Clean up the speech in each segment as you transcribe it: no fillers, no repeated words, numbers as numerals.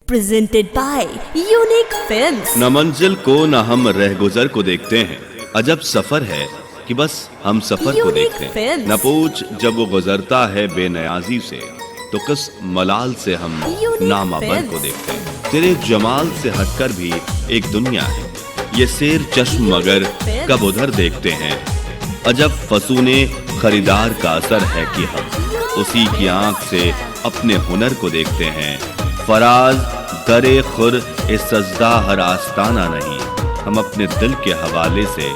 Presented by Unique Films। न मंजिल को न हम रह गुजर को देखते हैं, अजब सफर है कि बस हम सफर को देखते हैं। न पूछ जब वो गुजरता है बेनियाजी से, तो किस मलाल से हम नामावर को देखते हैं। तेरे जमाल से हटकर भी एक दुनिया है, ये शेर चश्म मगर कब उधर देखते हैं। अजब फसूने खरीदार का असर है कि हम उसी की आंख से अपने हुनर को देखते हैं। फराज दरे खुर इस सजदा हर आस्ताना नहीं, हम अपने दिल के हवाले से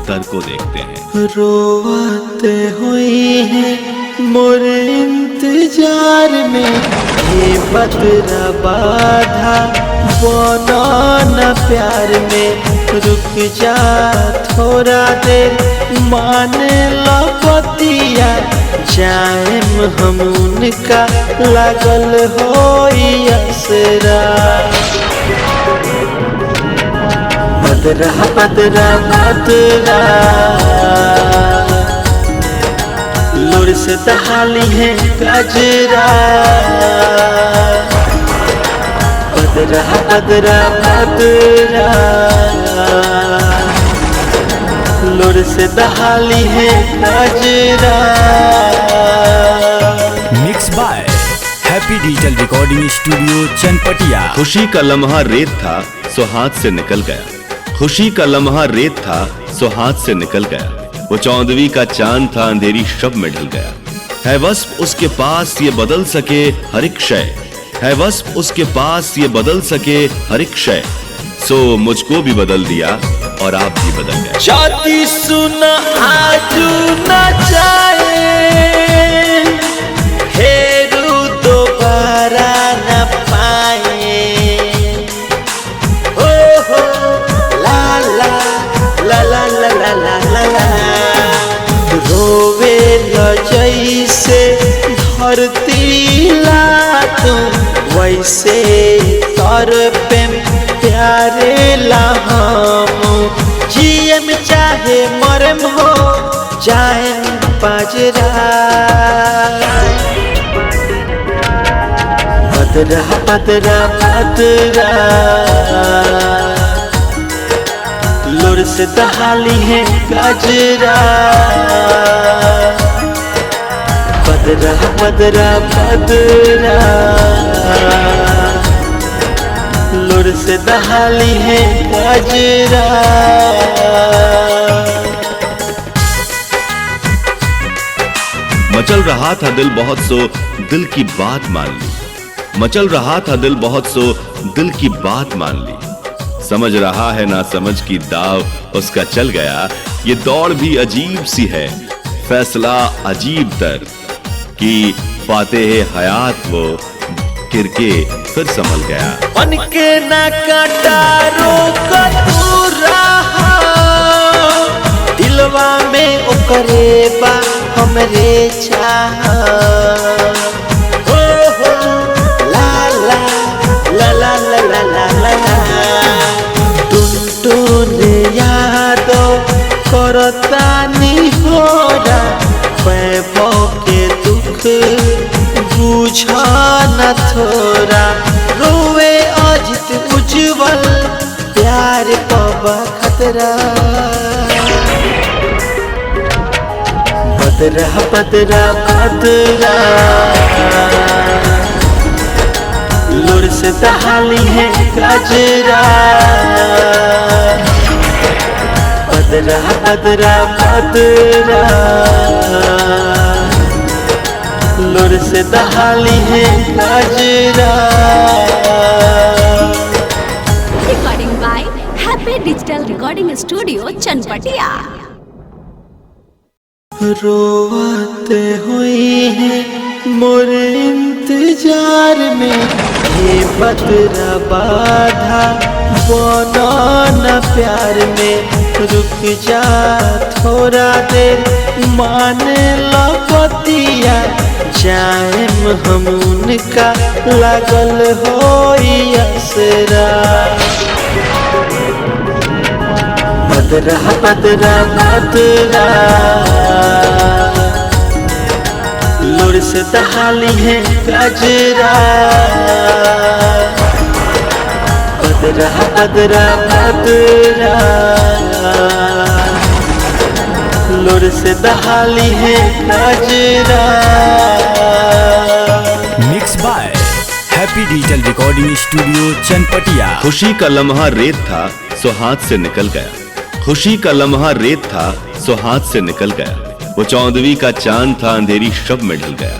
दर को देखते हैं। रोवाते हुए हैं मोरे इंतजार में, ये बदरा बाधा बना न प्यार में। रुक जा थोड़ा देर मान लो बतिया, जाएम हम उनका लागल हो असरा। बदरा बदरा बदरा लोर से दहाली है गजरा। बदरा बदरा बदरा लोर से दहाली है गजरा। Mix by happy digital recording studio Chanpatia. खुशी का लम्हा रेत था सो हाथ से निकल गया, खुशी का लम्हा रेत था सो हाथ से निकल गया। वो चौदहवीं का चांद था अंधेरी शब में ढल गया। है वस्फ उसके पास ये बदल सके हर एक शय, है वस्फ उसके पास ये बदल सके हर एक शय। सो मुझको भी बदल दिया और आप भी बदल गए। शादी सुना आजू न जाए, हेरू दोबारा न पाए। ओ हो ला ला ला ला ला ला ला ला ला। रोवे न जैसे धरती ला तुम, वैसे तर पे प्यारे ला हम। जियम चाहे मरम हो जाए बाजरा। बदरा बदरा बदरा लोर से दहाली है गजरा। बदरा बदरा बदरा लोर से दहाली है गजरा। मचल रहा था दिल बहुत सो दिल की बात मान ली, मचल रहा था दिल बहुत सो दिल की बात मान ली। समझ रहा है ना समझ की दाव उसका चल गया। ये दौड़ भी अजीब सी है, फैसला अजीब तर कि फातेह हयात वो किरके फिर संभल गया। मन के ना कटारो कतूरा, दिलवा में ओकरे बा हमरे चाह। ओ हो ला ला ला ला ला ला ला ला ला। टुन टुन यादो करता निहोरा, पैबो के दुख बुझा न थोड़ा। रोवे अजित उज्जवल प्यार पबा खतरा। बदरा बदरा बदरा लोर से दहाली है गजरा। बदरा बदरा बदरा लोर से दहाली है गजरा। Recording by Happy Digital Recording Studio Chanpatia. रोवाते हुए हैं मोरे इंतजार में, ये बदरा बाधा बना न प्यार में। रुक जा थोड़ा देर मान लो बतिया, जाएम हम उनका लागल हो असरा। बदरा बदरा बदरा लोर से दहाली है गजरा। बदरा बदरा बदरा लोर से दहाली है नजरा। Mix by happy digital recording studio Chanpatia. खुशी का लम्हा रेत था सो हाथ से निकल गया, खुशी का लम्हा रेत था सो हाथ से निकल गया। वो 14वीं का चांद था अंधेरी शब में ढल गया।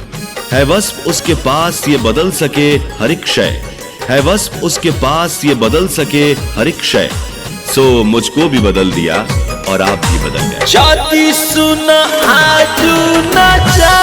है वस्फ उसके पास ये बदल सके हर एक शय, है वस्फ उसके पास ये बदल सके हर एक शय। सो मुझको भी बदल दिया और आप भी बदल गए। शादी सुना आजू ना जा